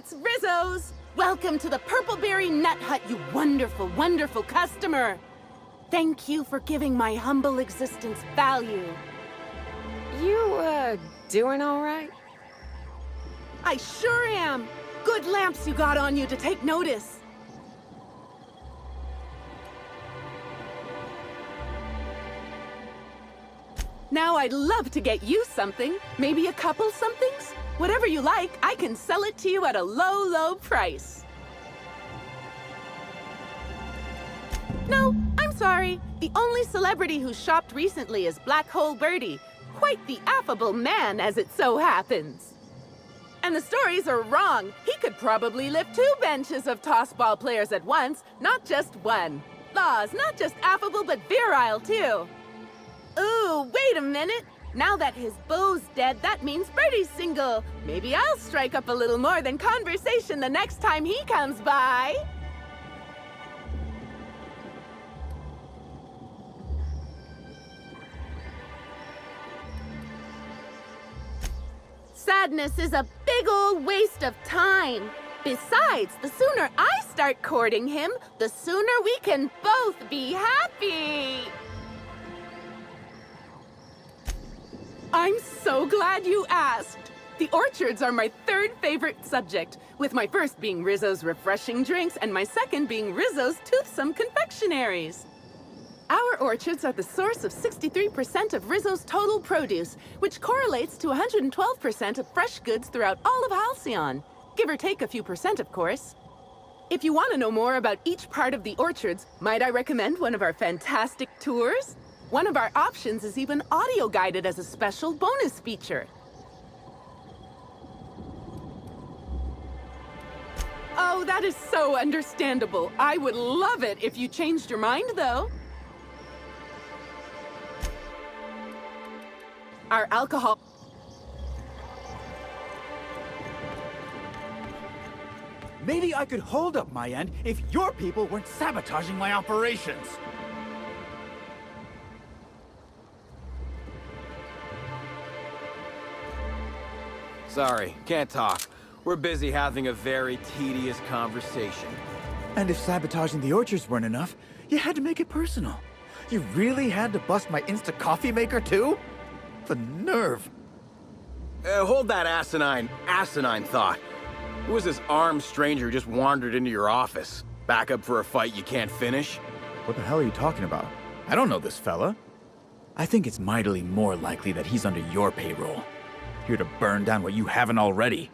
it's Rizzo's! Welcome to the Purpleberry Nut Hut, you wonderful, wonderful customer! Thank you for giving my humble existence value. You, doing all right? I sure am! Good lamps you got on you to take notice. Now I'd love to get you something. Maybe a couple somethings? Whatever you like, I can sell it to you at a low, low price. No, I'm sorry. The only celebrity who shopped recently is Black Hole Birdie. Quite the affable man, as it so happens. And the stories are wrong. He could probably lift 2 benches of tossball players at once, not just one. Laws, not just affable, but virile, too. Ooh, wait a minute. Now that his beau's dead, that means Birdie's single. Maybe I'll strike up a little more than conversation the next time he comes by. Sadness is a big old waste of time. Besides, the sooner I start courting him, the sooner we can both be happy. I'm so glad you asked. The orchards are my 3rd favorite subject, with my first being Rizzo's refreshing drinks and my second being Rizzo's toothsome confectionaries. Our orchards are the source of 63% of Rizzo's total produce, which correlates to 112% of fresh goods throughout all of Halcyon. Give or take a few percent, of course. If you want to know more about each part of the orchards, might I recommend one of our fantastic tours? One of our options is even audio-guided as a special bonus feature. Oh, that is so understandable. I would love it if you changed your mind, though. Our alcohol... Maybe I could hold up my end if your people weren't sabotaging my operations. Sorry, can't talk. We're busy having a very tedious conversation. And if sabotaging the orchards weren't enough, you had to make it personal. You really had to bust my Insta coffee maker too? The nerve. Hold that asinine thought. Who was this armed stranger who just wandered into your office? Back up for a fight you can't finish? What the hell are you talking about? I don't know this fella. I think it's mightily more likely that he's under your payroll. Here to burn down what you haven't already.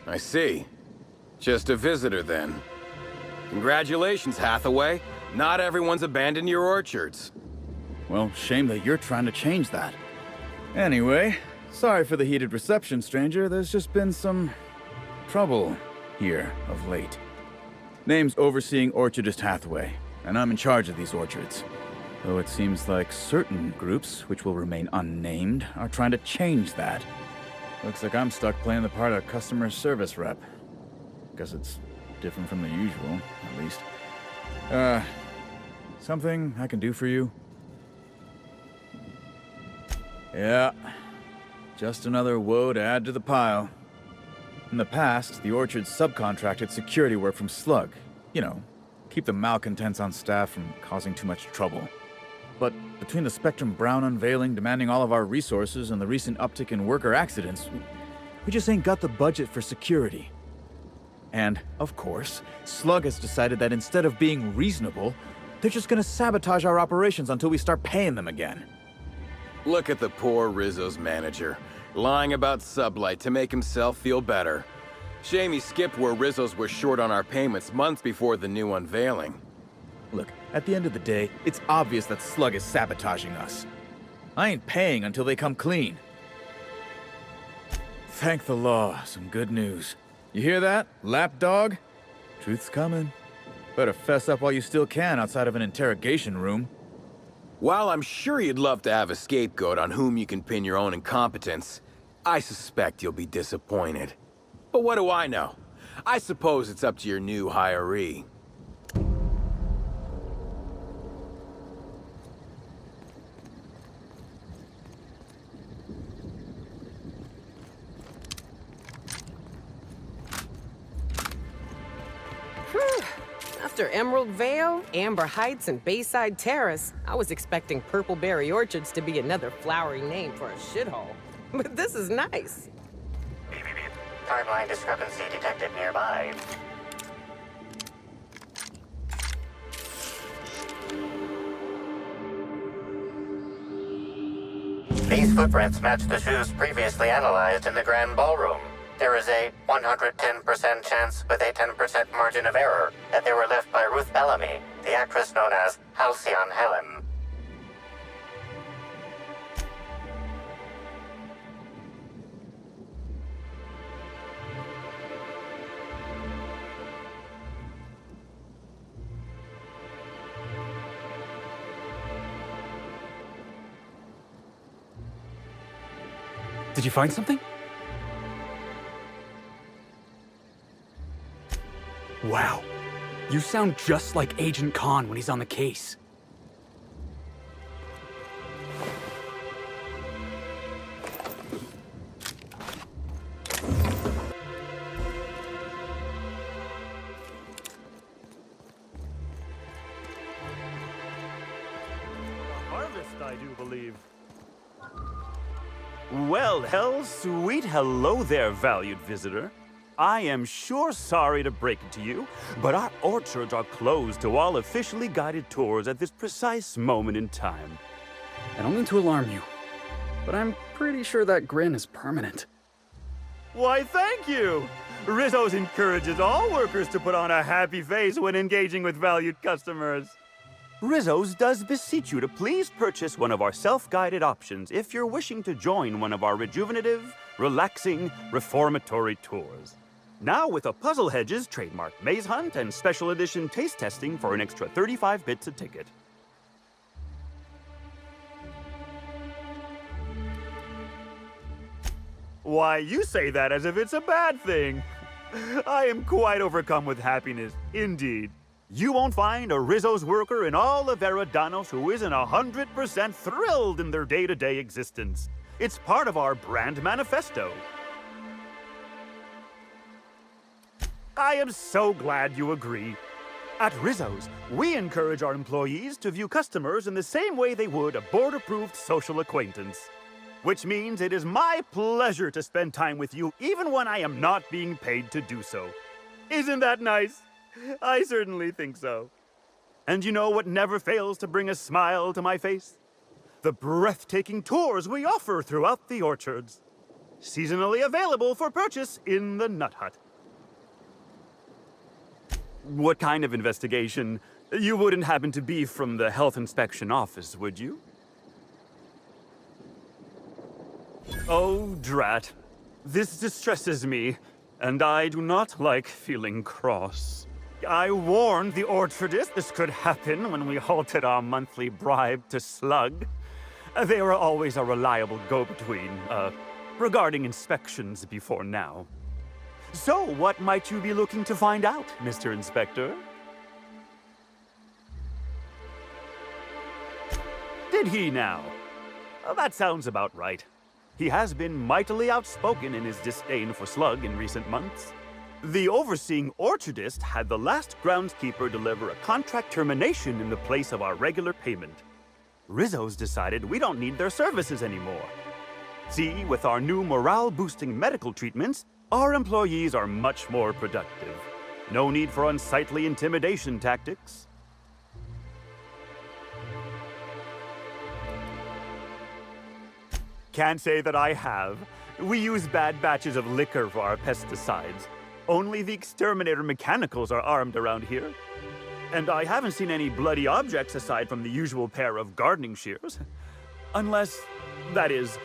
I see. Just a visitor, then. Congratulations, Hathaway. Not everyone's abandoned your orchards. Well, shame that you're trying to change that. Anyway, sorry for the heated reception, stranger. There's just been some trouble here of late. Name's Overseeing Orchardist Hathaway, and I'm in charge of these orchards. Though it seems like certain groups, which will remain unnamed, are trying to change that. Looks like I'm stuck playing the part of customer service rep. Guess it's different from the usual, at least. Something I can do for you? Yeah, just another woe to add to the pile. In the past, the orchard subcontracted security work from Slug. You know, keep the malcontents on staff from causing too much trouble. But between the Spectrum Brown unveiling demanding all of our resources and the recent uptick in worker accidents, we just ain't got the budget for security. And, of course, Slug has decided that instead of being reasonable, they're just gonna sabotage our operations until we start paying them again. Look at the poor Rizzo's manager, lying about Sublight to make himself feel better. Shame he skipped where Rizzo's was short on our payments months before the new unveiling. Look, at the end of the day, it's obvious that Slug is sabotaging us. I ain't paying until they come clean. Thank the law, some good news. You hear that, lapdog? Truth's coming. Better fess up while you still can outside of an interrogation room. While I'm sure you'd love to have a scapegoat on whom you can pin your own incompetence, I suspect you'll be disappointed. But what do I know? I suppose it's up to your new hiree. After Emerald Vale, Amber Heights, and Bayside Terrace, I was expecting Purpleberry Orchids to be another flowery name for a shithole. But this is nice. Timeline discrepancy detected nearby. These footprints match the shoes previously analyzed in the Grand Ballroom. There is a 110% chance with a 10% margin of error that they were left by Ruth Bellamy, the actress known as Halcyon Helen. Did you find something? Wow. You sound just like Agent Khan when he's on the case. Harvest, I do believe. Well, sweet hello there, valued visitor. I am sure sorry to break it to you, but our orchards are closed to all officially guided tours at this precise moment in time. I don't mean to alarm you, but I'm pretty sure that grin is permanent. Why, thank you! Rizzo's encourages all workers to put on a happy face when engaging with valued customers. Rizzo's does beseech you to please purchase one of our self-guided options if you're wishing to join one of our rejuvenative, relaxing, reformatory tours. Now with a Puzzle Hedges trademark maze hunt and special edition taste testing for an extra 35 bits a ticket. Why, you say that as if it's a bad thing. I am quite overcome with happiness, indeed. You won't find a Rizzo's worker in all of Eridanos who isn't 100% thrilled in their day-to-day existence. It's part of our brand manifesto. I am so glad you agree. At Rizzo's, we encourage our employees to view customers in the same way they would a board-approved social acquaintance. Which means it is my pleasure to spend time with you even when I am not being paid to do so. Isn't that nice? I certainly think so. And you know what never fails to bring a smile to my face? The breathtaking tours we offer throughout the orchards. Seasonally available for purchase in the Nut Hut. What kind of investigation? You wouldn't happen to be from the Health Inspection Office, would you? Oh, drat. This distresses me, and I do not like feeling cross. I warned the orchardist this could happen when we halted our monthly bribe to Slug. They were always a reliable go-between, regarding inspections before now. So, what might you be looking to find out, Mr. Inspector? Did he now? That sounds about right. He has been mightily outspoken in his disdain for Slug in recent months. The overseeing orchardist had the last groundskeeper deliver a contract termination in the place of our regular payment. Rizzo's decided we don't need their services anymore. See, with our new morale-boosting medical treatments, our employees are much more productive. No need for unsightly intimidation tactics. Can't say that I have. We use bad batches of liquor for our pesticides. Only the exterminator mechanicals are armed around here. And I haven't seen any bloody objects aside from the usual pair of gardening shears. Unless, that is,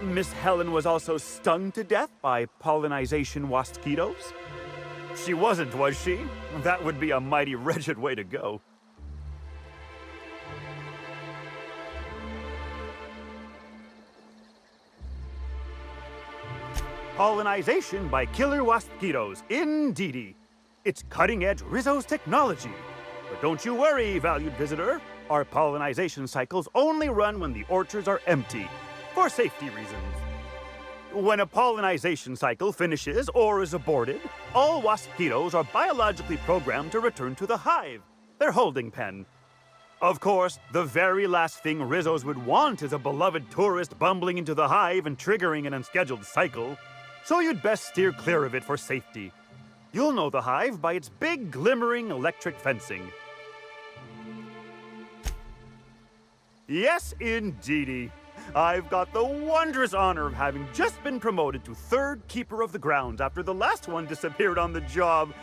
Miss Helen was also stung to death by pollinization mosquitoes? She wasn't, was she? That would be a mighty wretched way to go. Pollinization by killer mosquitoes, indeedy. It's cutting-edge Rizzo's technology. But don't you worry, valued visitor. Our pollinization cycles only run when the orchards are empty, for safety reasons. When a pollinization cycle finishes or is aborted, all waspitos are biologically programmed to return to the hive, their holding pen. Of course, the very last thing Rizzos would want is a beloved tourist bumbling into the hive and triggering an unscheduled cycle, so you'd best steer clear of it for safety. You'll know the hive by its big, glimmering electric fencing. Yes, indeedy. I've got the wondrous honor of having just been promoted to third keeper of the grounds after the last one disappeared on the job.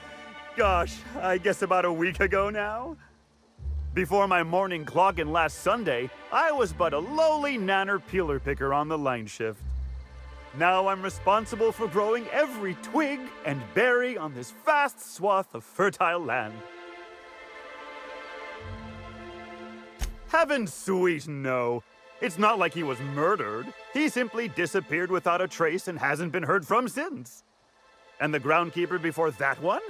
Gosh, I guess about a week ago now? Before my morning clock-in last Sunday, I was but a lowly nanner peeler picker on the line shift. Now I'm responsible for growing every twig and berry on this vast swath of fertile land. Heaven sweet, no. It's not like he was murdered. He simply disappeared without a trace and hasn't been heard from since. And the groundkeeper before that one?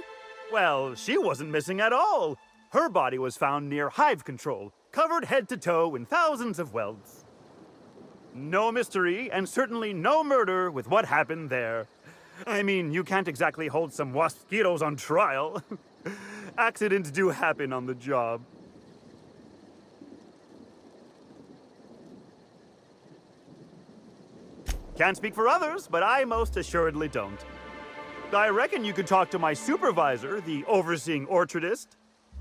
Well, she wasn't missing at all. Her body was found near hive control, covered head to toe in thousands of welts. No mystery, and certainly no murder with what happened there. I mean, you can't exactly hold some waspitos on trial. Accidents do happen on the job. Can't speak for others, but I most assuredly don't. I reckon you could talk to my supervisor, the overseeing orchardist.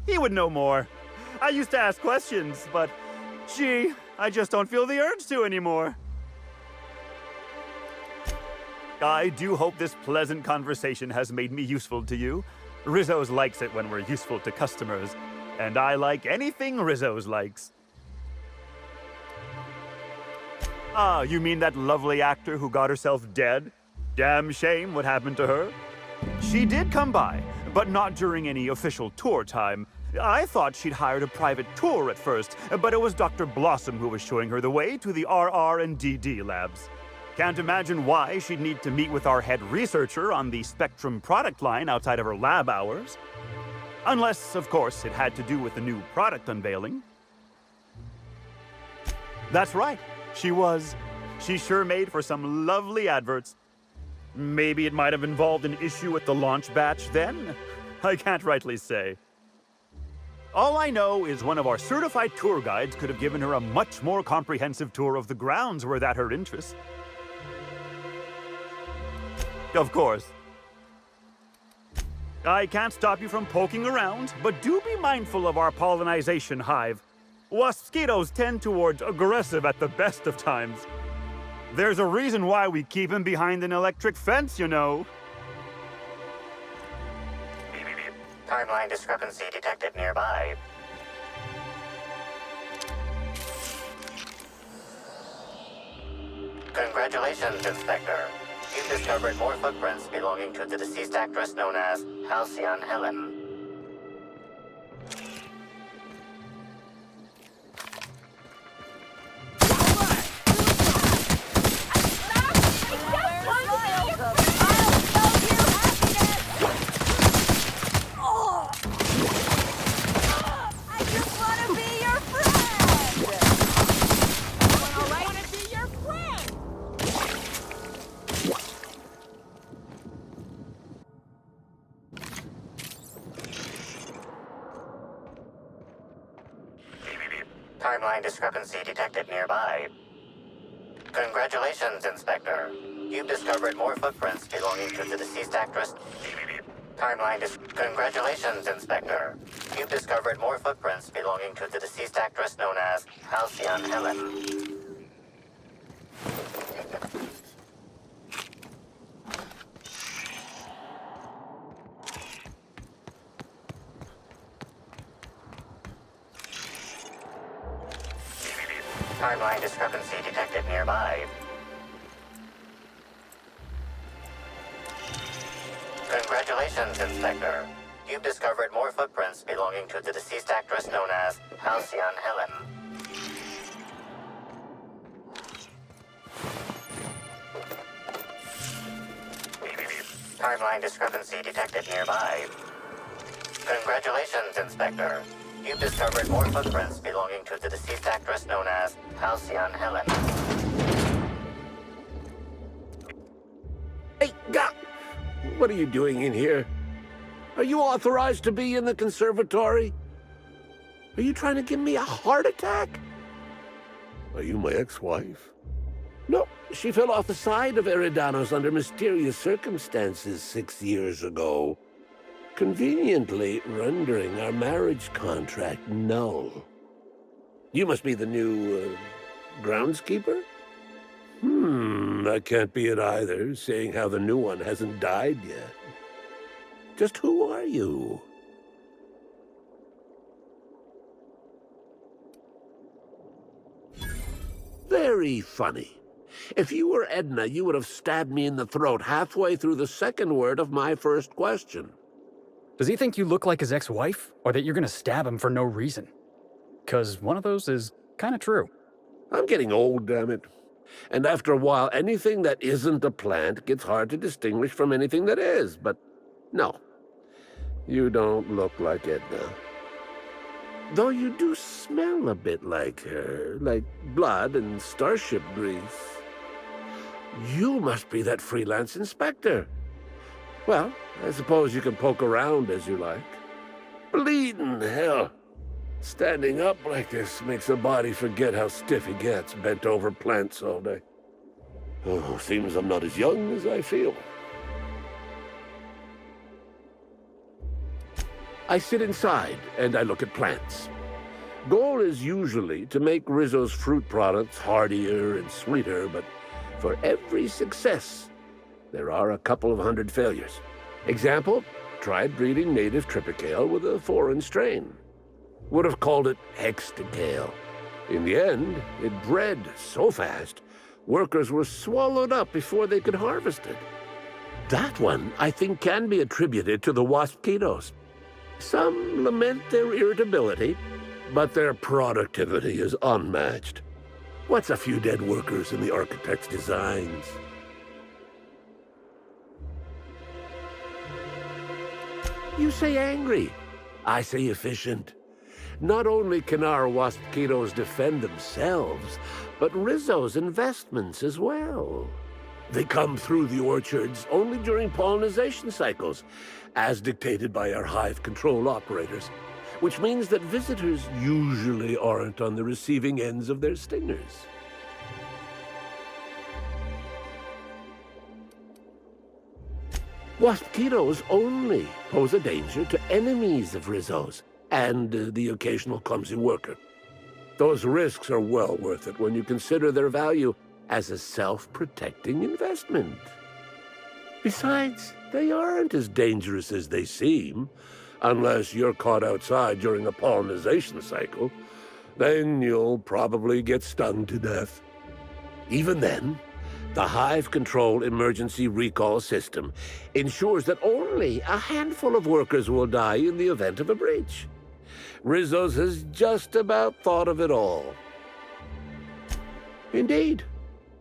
He would know more. I used to ask questions, but gee, I just don't feel the urge to anymore. I do hope this pleasant conversation has made me useful to you. Rizzo's likes it when we're useful to customers, and I like anything Rizzo's likes. Ah, you mean that lovely actor who got herself dead? Damn shame what happened to her. She did come by, but not during any official tour time. I thought she'd hired a private tour at first, but it was Dr. Blossom who was showing her the way to the RR and DD labs. Can't imagine why she'd need to meet with our head researcher on the Spectrum product line outside of her lab hours. Unless, of course, it had to do with the new product unveiling. That's right. She was. She sure made for some lovely adverts. Maybe it might have involved an issue with the launch batch then? I can't rightly say. All I know is one of our certified tour guides could have given her a much more comprehensive tour of the grounds were that her interest. Of course. I can't stop you from poking around, but do be mindful of our pollinization hive. Waspitos tend towards aggressive at the best of times. There's a reason why we keep him behind an electric fence, you know. Timeline discrepancy detected nearby. Congratulations, Inspector. You've discovered more footprints belonging to the deceased actress known as Halcyon Helen. Timeline discrepancy detected nearby. Congratulations, Inspector. You've discovered more footprints belonging to the deceased actress. Congratulations, Inspector. You've discovered more footprints belonging to the deceased actress known as Halcyon Helen. Timeline discrepancy detected nearby. Congratulations, Inspector. You've discovered more footprints belonging to the deceased actress known as Halcyon Helen. Timeline discrepancy detected nearby. Congratulations, Inspector. You've discovered more footprints belonging to the deceased actress known as Halcyon Helen. are you doing in here? Are you authorized to be in the conservatory? Are you trying to give me a heart attack? Are you my ex-wife? No, she fell off the side of Eridanos under mysterious circumstances 6 years ago, conveniently rendering our marriage contract null. You must be the new, groundskeeper? That can't be it either, seeing how the new one hasn't died yet. Just who are you? Very funny. If you were Edna, you would have stabbed me in the throat halfway through the second word of my first question. Does he think you look like his ex-wife, or that you're gonna stab him for no reason? 'Cause one of those is kinda true. I'm getting old, damn it. And after a while, anything that isn't a plant gets hard to distinguish from anything that is. But no, you don't look like Edna. Though you do smell a bit like her, like blood and starship grease. You must be that freelance inspector. Well, I suppose you can poke around as you like. Bleeding hell. Standing up like this makes a body forget how stiff he gets, bent over plants all day. Oh, seems I'm not as young as I feel. I sit inside and I look at plants. Goal is usually to make Rizzo's fruit products hardier and sweeter, but for every success, there are a couple of hundred failures. Example, tried breeding native tripicale with a foreign strain. Would have called it hexticale. In the end, it bred so fast, workers were swallowed up before they could harvest it. That one, I think, can be attributed to the wasp-ketos. Some lament their irritability, but their productivity is unmatched. What's a few dead workers in the architect's designs? You say angry. I say efficient. Not only can our wasp-ketos defend themselves, but Rizzo's investments as well. They come through the orchards only during pollination cycles, as dictated by our hive control operators, which means that visitors usually aren't on the receiving ends of their stingers. Wasp-ketos only pose a danger to enemies of Rizzo's, and the occasional clumsy worker. Those risks are well worth it when you consider their value as a self-protecting investment. Besides, they aren't as dangerous as they seem, unless you're caught outside during a pollination cycle. Then you'll probably get stung to death. Even then, the Hive Control Emergency Recall System ensures that only a handful of workers will die in the event of a breach. Rizzo's has just about thought of it all. Indeed,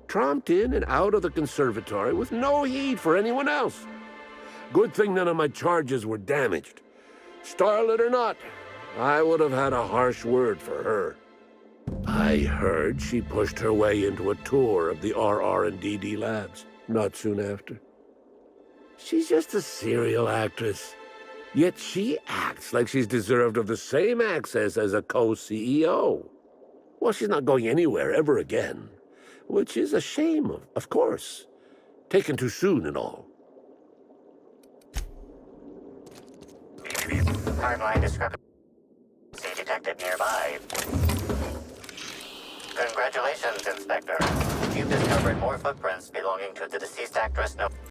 tromped in and out of the conservatory with no heed for anyone else. Good thing none of my charges were damaged. Starlet or not, I would have had a harsh word for her. I heard she pushed her way into a tour of the RR&DD labs not soon after. She's just a serial actress. Yet she acts like she's deserved of the same access as a co-CEO. Well, she's not going anywhere ever again, which is a shame, of course. Taken too soon and all. Timeline discrepancy detected nearby. Congratulations, Inspector. You've discovered more footprints belonging to the deceased actress.